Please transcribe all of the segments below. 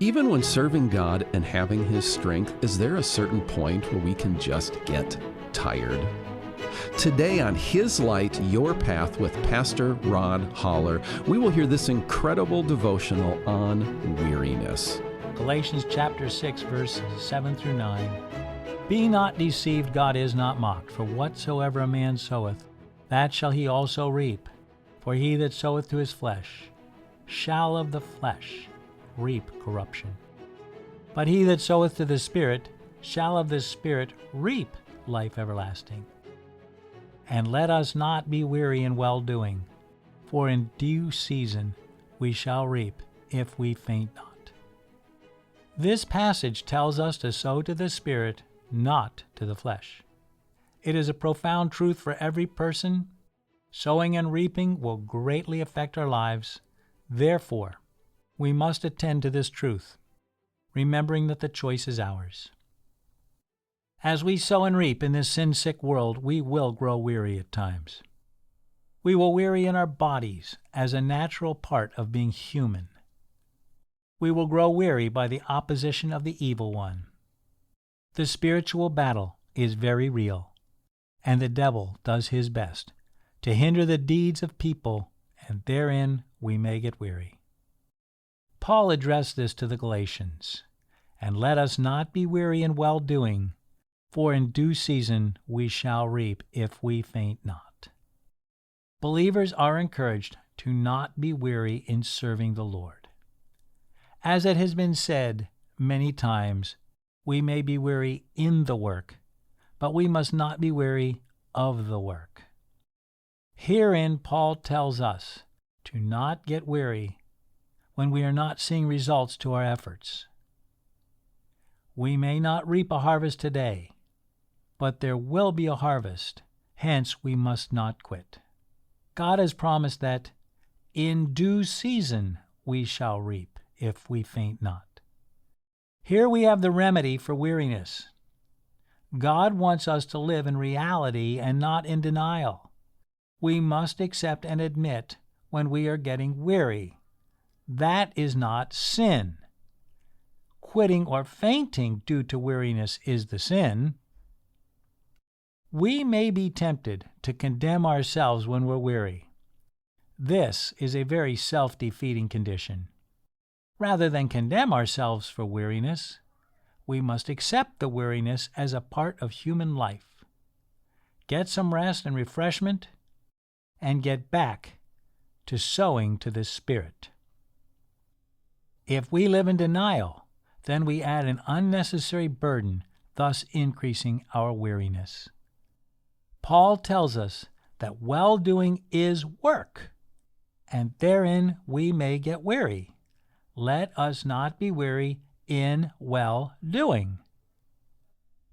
Even when serving God and having His strength, is there a certain point where we can just get tired? Today on His Light, Your Path with Pastor Rod Holler, we will hear this incredible devotional on weariness. Galatians chapter 6, verse 7 through 9. Be not deceived, God is not mocked. For whatsoever a man soweth, that shall he also reap. For he that soweth to his flesh shall of the flesh reap corruption. But he that soweth to the Spirit shall of the Spirit reap life everlasting. And let us not be weary in well-doing, for in due season we shall reap if we faint not. This passage tells us to sow to the Spirit, not to the flesh. It is a profound truth for every person. Sowing and reaping will greatly affect our lives. Therefore, we must attend to this truth, remembering that the choice is ours. As we sow and reap in this sin-sick world, we will grow weary at times. We will weary in our bodies as a natural part of being human. We will grow weary by the opposition of the evil one. The spiritual battle is very real, and the devil does his best to hinder the deeds of people, and therein we may get weary. Paul addressed this to the Galatians, and let us not be weary in well-doing, for in due season we shall reap if we faint not. Believers are encouraged to not be weary in serving the Lord. As it has been said many times, we may be weary in the work, but we must not be weary of the work. Herein Paul tells us to not get weary when we are not seeing results to our efforts. We may not reap a harvest today, but there will be a harvest, hence we must not quit. God has promised that in due season we shall reap if we faint not. Here we have the remedy for weariness. God wants us to live in reality and not in denial. We must accept and admit when we are getting weary. That is not sin. Quitting or fainting due to weariness is the sin. We may be tempted to condemn ourselves when we're weary. This is a very self-defeating condition. Rather than condemn ourselves for weariness, we must accept the weariness as a part of human life. Get some rest and refreshment, and get back to sowing to the Spirit. If we live in denial, then we add an unnecessary burden, thus increasing our weariness. Paul tells us that well-doing is work, and therein we may get weary. Let us not be weary in well-doing.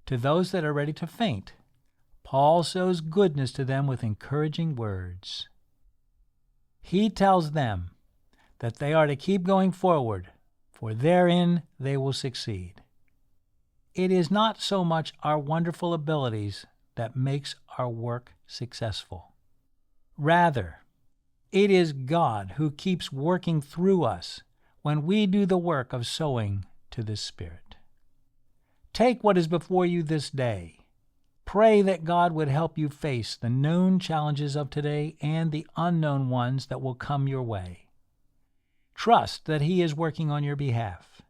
To those that are ready to faint, Paul sows goodness to them with encouraging words. He tells them that they are to keep going forward, for therein they will succeed. It is not so much our wonderful abilities that makes our work successful. Rather, it is God who keeps working through us when we do the work of sowing to the Spirit. Take what is before you this day. Pray that God would help you face the known challenges of today and the unknown ones that will come your way. Trust that He is working on your behalf.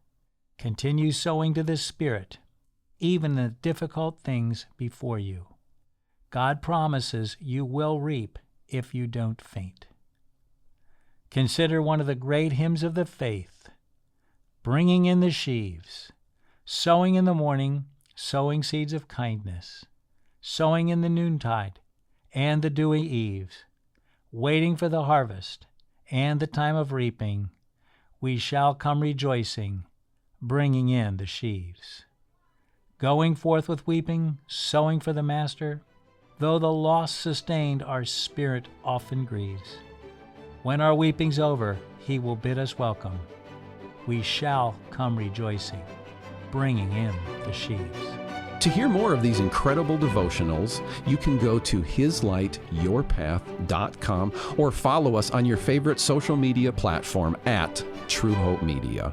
Continue sowing to the Spirit, even in the difficult things before you. God promises you will reap if you don't faint. Consider one of the great hymns of the faith, bringing in the sheaves, sowing in the morning, sowing seeds of kindness, sowing in the noontide and the dewy eves, waiting for the harvest and the time of reaping, we shall come rejoicing, bringing in the sheaves. Going forth with weeping, sowing for the Master, though the loss sustained our spirit often grieves. When our weeping's over, He will bid us welcome. We shall come rejoicing, bringing in the sheaves. To hear more of these incredible devotionals, you can go to hislightyourpath.com or follow us on your favorite social media platform at True Hope Media.